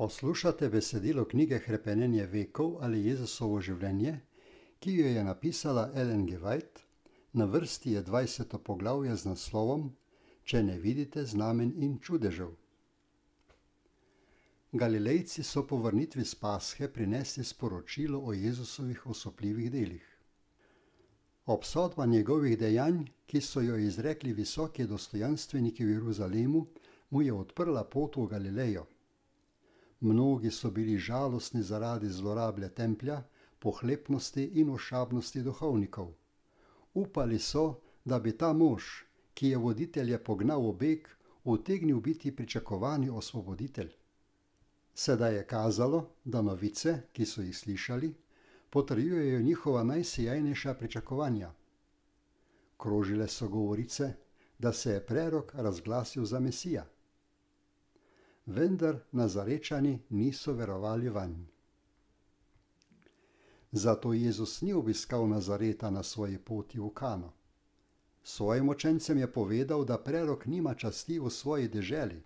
Poslušate besedilo knjige Hrepenenje vekov ali Jezusovo življenje, ki jo je napisala Ellen G. White. Na vrsti je 20. poglavje z naslovom Če ne vidite znamen in čudežev. Galilejci so po vrnitvi s Pashe prinesli sporočilo o Jezusovih osupljivih delih. Obsodba njegovih dejanj, ki so jo izrekli visoki dostojanstveniki v Jeruzalemu, mu je odprla pot v Galilejo. Mnogi so bili žalostni zaradi zlorabe templja, pohlepnosti in ošabnosti duhovnikov. Upali so, da bi ta mož, ki je voditelje pognal v beg, utegnil biti pričakovani osvoboditelj. Sedaj je kazalo, da novice, ki so jih slišali, potrjujejo njihova najsijajnejša pričakovanja. Krožile so govorice, da se je prerok razglasil za Mesija. Vendar Nazarečani niso verovali vanj. Zato Jezus ni obiskal Nazareta na svoji poti v Kano. Svojim učencem je povedal, da prerok nima časti v svoji deželi.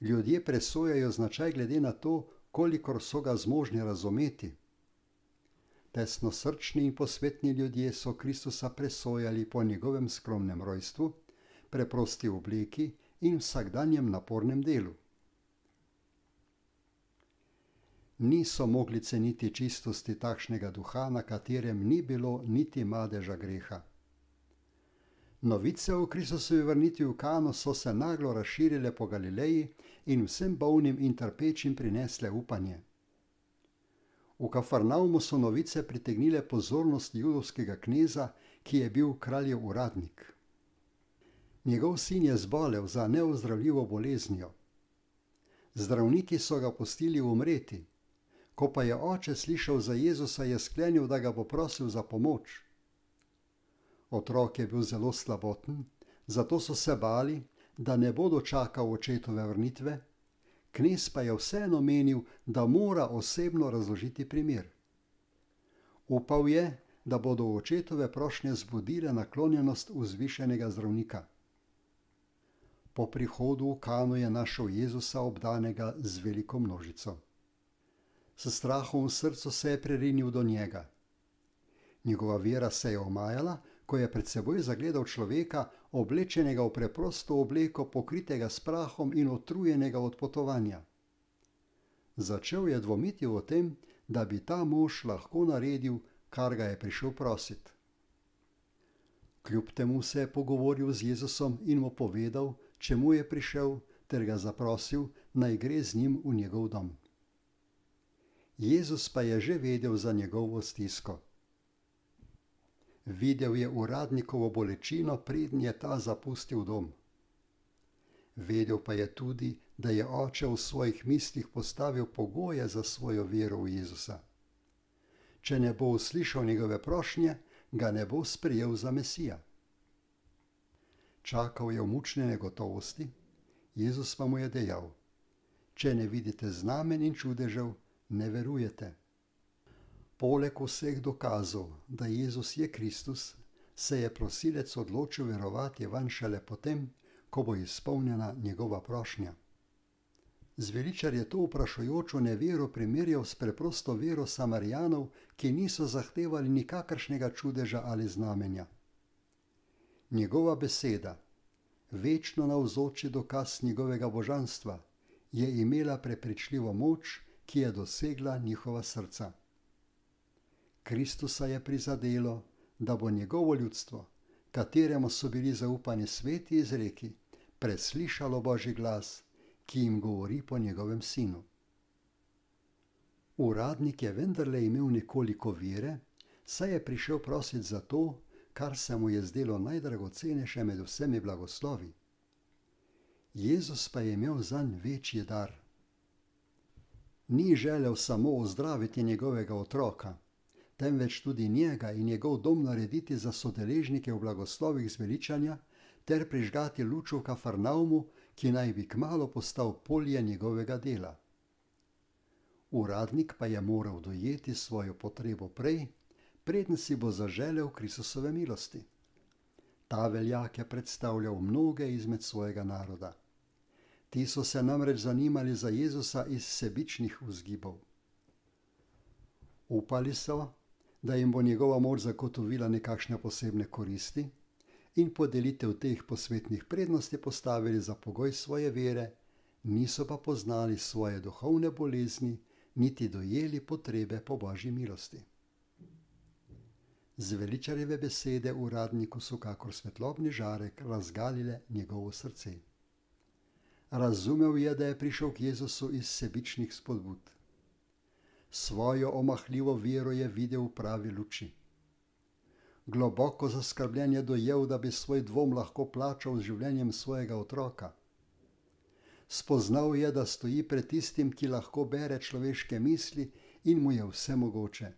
Ljudje presojajo značaj glede na to, kolikor so ga zmožni razumeti. Tesnosrčni in posvetni ljudje so Kristusa presojali po njegovem skromnem rojstvu, preprosti obleki in vsakdanjem napornem delu. Niso mogli ceniti čistosti takšnega duha, na katerem ni bilo niti madeža greha. Novice o Kristusovi vrnitvi v Kano so se naglo razširile po Galileji in vsem bolnim in trpečim prinesle upanje. V Kafarnaumu so novice pritegnile pozornost judovskega kneza, ki je bil kraljev uradnik. Njegov sin je zbolel za neozdravljivo boleznijo. Zdravniki so ga pustili umreti. Ko pa je oče slišal za Jezusa, je sklenil, da ga bo prosil za pomoč. Otrok je bil zelo slaboten, zato so se bali, da ne bo dočakal očetove vrnitve. Knez pa je vseeno menil, da mora osebno razložiti primer. Upal je, da bodo očetove prošnje zbudile naklonjenost vzvišenega zdravnika. Po prihodu v Kano je našel Jezusa obdanega z veliko množico. S strahom v srcu se je prerinil do njega. Njegova vera se je omajala, ko je pred seboj zagledal človeka, oblečenega v preprosto obleko, pokritega s prahom in utrujenega od potovanja. Začel je dvomiti o tem, da bi ta mož lahko naredil, kar ga je prišel prositi. Kljub temu se je pogovoril z Jezusom in mu povedal, čemu je prišel, ter ga zaprosil, naj gre z njim v njegov dom. Jezus pa je že vedel za njegovo stisko. Videl je uradnikovo bolečino, preden je ta zapustil dom. Vedel pa je tudi, da je oče v svojih mislih postavil pogoje za svojo vero v Jezusa. Če ne bo uslišal njegove prošnje, ga ne bo sprejel za Mesija. Čakal je v mučni negotovosti, Jezus pa mu je dejal: Če ne vidite znamen in čudežev, ne verujete. Poleg vseh dokazov, da Jezus je Kristus, se je prosilec odločil verovati vanj šele potem, ko bo izpolnjena njegova prošnja. Zveličar je to vprašujočo nevero primerjal s preprosto vero Samarijanov, ki niso zahtevali nikakršnega čudeža ali znamenja. Njegova beseda, večno navzoči dokaz njegovega božanstva, je imela prepričljivo moč, ki je dosegla njihova srca. Kristusa je prizadelo, da bo njegovo ljudstvo, kateremu so bili zaupani sveti izreki, preslišalo Božji glas, ki jim govori po njegovem sinu. Uradnik je vendarle imel nekoliko vere, saj je prišel prositi za to, kar se mu je zdelo najdragocenejše med vsemi blagoslovi. Jezus pa je imel zanj večji dar. Ni želel samo ozdraviti njegovega otroka, temveč tudi njega in njegov dom narediti za sodeležnike v blagoslovih zveličanja ter prižgati luč v Kafarnaumu, ki naj bi kmalu postal polje njegovega dela. Uradnik pa je moral dojeti svojo potrebo prej, preden si bo zaželel Kristusove milosti. Ta veljak je predstavljal mnoge izmed svojega naroda. Ti so se namreč zanimali za Jezusa iz sebičnih vzgibov. Upali so, da jim bo njegova moč zagotovila nekakšne posebne koristi in podelitev teh posvetnih prednosti postavili za pogoj svoje vere, niso pa poznali svoje duhovne bolezni, niti dojeli potrebe po Božji milosti. Zveličarjeve besede uradniku so kakor svetlobni žarek razgalile njegovo srce. Razumel je, da je prišel k Jezusu iz sebičnih spodbud. Svojo omahljivo vero je videl v pravi luči. Globoko zaskrbljen je dojel, da bi svoj dvom lahko plačal z življenjem svojega otroka. Spoznal je, da stoji pred tistim, ki lahko bere človeške misli in mu je vse mogoče.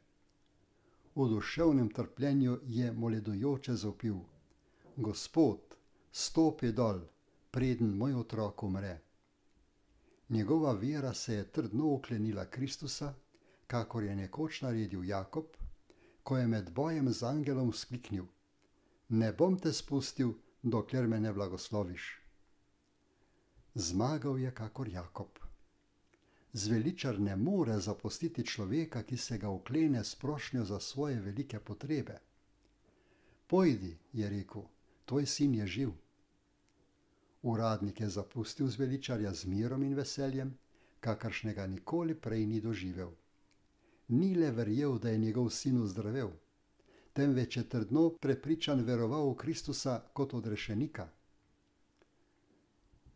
V duševnem trpljenju je moledujoče zavpil: Gospod, stopi dol, preden moj otrok umre. Njegova vera se je trdno oklenila Kristusa, kakor je nekoč naredil Jakob, ko je med bojem z angelom vzkliknil: Ne bom te spustil, dokler me ne blagosloviš. Zmagal je kakor Jakob. Zveličar ne more zapustiti človeka, ki se ga oklene s prošnjo za svoje velike potrebe. Pojdi, je rekel, tvoj sin je živ. Uradnik je zapustil zveličarja z mirom in veseljem, kakršnega nikoli prej ni doživel. Ni le verjel, da je njegov sin ozdravel, temveč je trdno prepričan veroval v Kristusa kot odrešenika.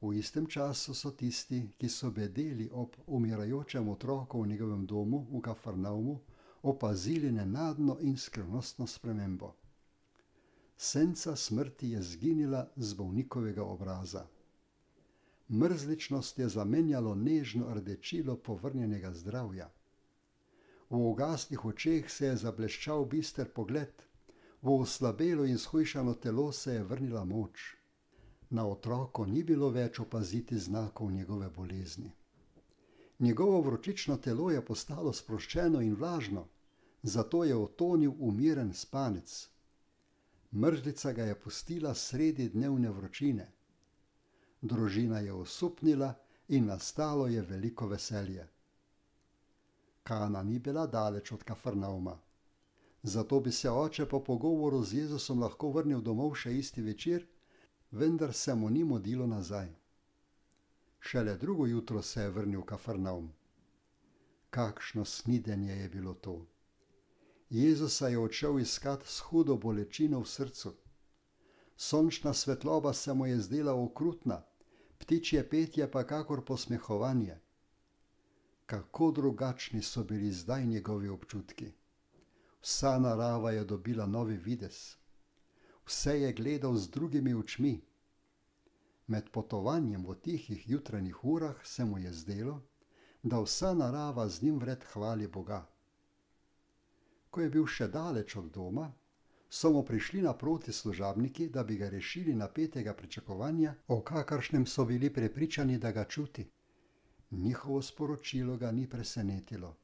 V istem času so tisti, ki so bedeli ob umirajočem otroku v njegovem domu v Kafarnaumu, opazili nenadno in skrivnostno spremembo. Senca smrti je zginila z bolnikovega obraza. Mrzličnost je zamenjalo nežno rdečilo povrnjenega zdravja. V ugaslih očeh se je zableščal bister pogled, v oslabelo in shujšano telo se je vrnila moč. Na otroku ni bilo več opaziti znakov njegove bolezni. Njegovo vročično telo je postalo sproščeno in vlažno, zato je utonil v miren spanec. Mrzlica ga je pustila sredi dnevne vročine. Družina je osupnila in nastalo je veliko veselje. Kana ni bila daleč od Kafarnauma. Zato bi se oče po pogovoru z Jezusom lahko vrnil domov še isti večer, vendar se mu ni modilo nazaj. Šele drugo jutro se je vrnil v Kafarnaum. Kakšno snidenje je bilo to! Jezusa je odšel iskat s hudo bolečino v srcu. Sončna svetloba se mu je zdela okrutna, ptičje petje pa kakor posmehovanje. Kako drugačni so bili zdaj njegovi občutki. Vsa narava je dobila novi videz. Vse je gledal z drugimi očmi. Med potovanjem v tihih jutranjih urah se mu je zdelo, da vsa narava z njim vred hvali Boga. Ko je bil še daleč od doma, so mu prišli naproti služabniki, da bi ga rešili napetega pričakovanja, o kakršnem so bili prepričani, da ga čuti. Njihovo sporočilo ga ni presenetilo.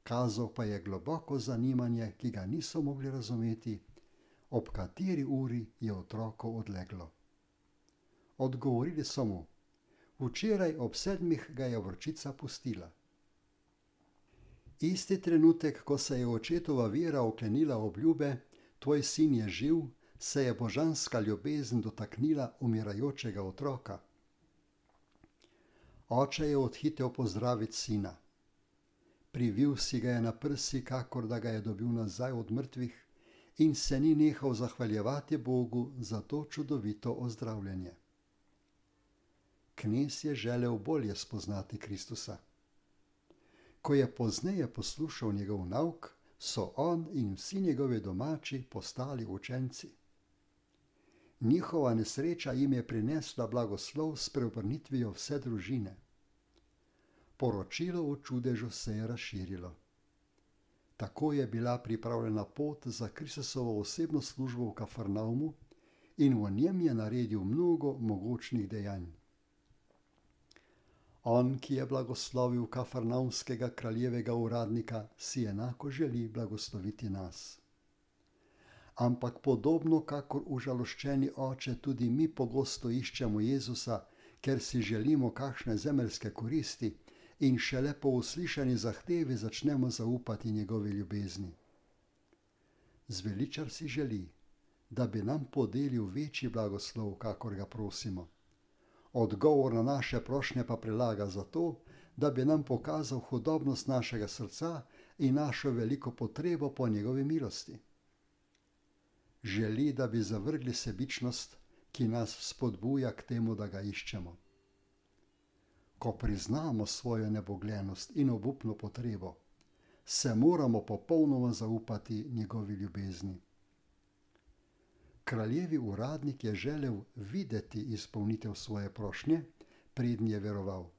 Kazal pa je globoko zanimanje, ki ga niso mogli razumeti, ob kateri uri je otroko odleglo. Odgovorili so mu: Včeraj ob 7 ga je vročica pustila. Isti trenutek, ko se je očetova vera oklenila obljube, tvoj sin je živ, se je božanska ljubezen dotaknila umirajočega otroka. Oče je odhitel pozdraviti sina. Privil si ga je na prsi, kakor da ga je dobil nazaj od mrtvih, in se ni nehal zahvaljevati Bogu za to čudovito ozdravljanje. Knez je želel bolje spoznati Kristusa. Ko je pozneje poslušal njegov nauk, so on in vsi njegovi domači postali učenci. Njihova nesreča jim je prinesla blagoslov s preobrnitvijo vse družine. Poročilo o čudežu se je razširilo. Tako je bila pripravljena pot za Kristusovo osebno službo v Kafarnaumu in v njem je naredil mnogo mogočnih dejanj. On, ki je blagoslovil kafarnaumskega kraljevega uradnika, si enako želi blagosloviti nas. Ampak podobno kakor užaloščeni oče, tudi mi pogosto iščemo Jezusa, ker si želimo kakšne zemeljske koristi in šele po uslišani zahtevi začnemo zaupati njegovi ljubezni. Zveličar si želi, da bi nam podelil večji blagoslov, kakor ga prosimo. Odgovor na naše prošnje pa prilaga zato, da bi nam pokazal hudobnost našega srca in našo veliko potrebo po njegovi milosti. Želi, da bi zavrgli sebičnost, ki nas spodbuja k temu, da ga iščemo. Ko priznamo svojo nebogljenost in obupno potrebo, se moramo popolnoma zaupati njegovi ljubezni. Kraljevi uradnik je želel videti izpolnitev svoje prošnje, preden je veroval.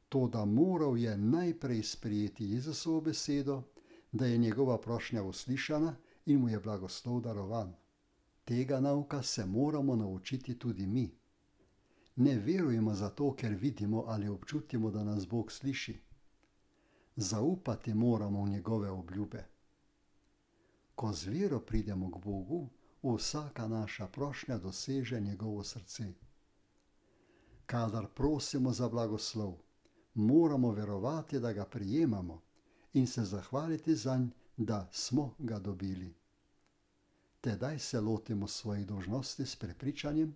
Toda moral je najprej sprejeti Jezusovo besedo, da je njegova prošnja uslišana in mu je blagoslov darovan. Tega nauka se moramo naučiti tudi mi. Ne verujemo zato, ker vidimo ali občutimo, da nas Bog sliši. Zaupati moramo v njegove obljube. Ko z vero pridemo k Bogu, vsaka naša prošnja doseže njegovo srce. Kadar prosimo za blagoslov, moramo verovati, da ga prijemamo in se zahvaliti zanj, da smo ga dobili. Tedaj se lotimo svojih dolžnosti s prepričanjem,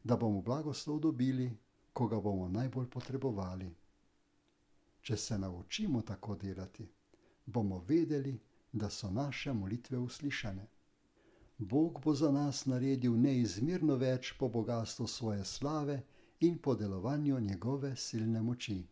da bomo blagoslov dobili, ko ga bomo najbolj potrebovali. Če se naučimo tako delati, bomo vedeli, da so naše molitve uslišane. Bog bo za nas naredil neizmerno več po bogastvu svoje slave in po delovanju njegove silne moči.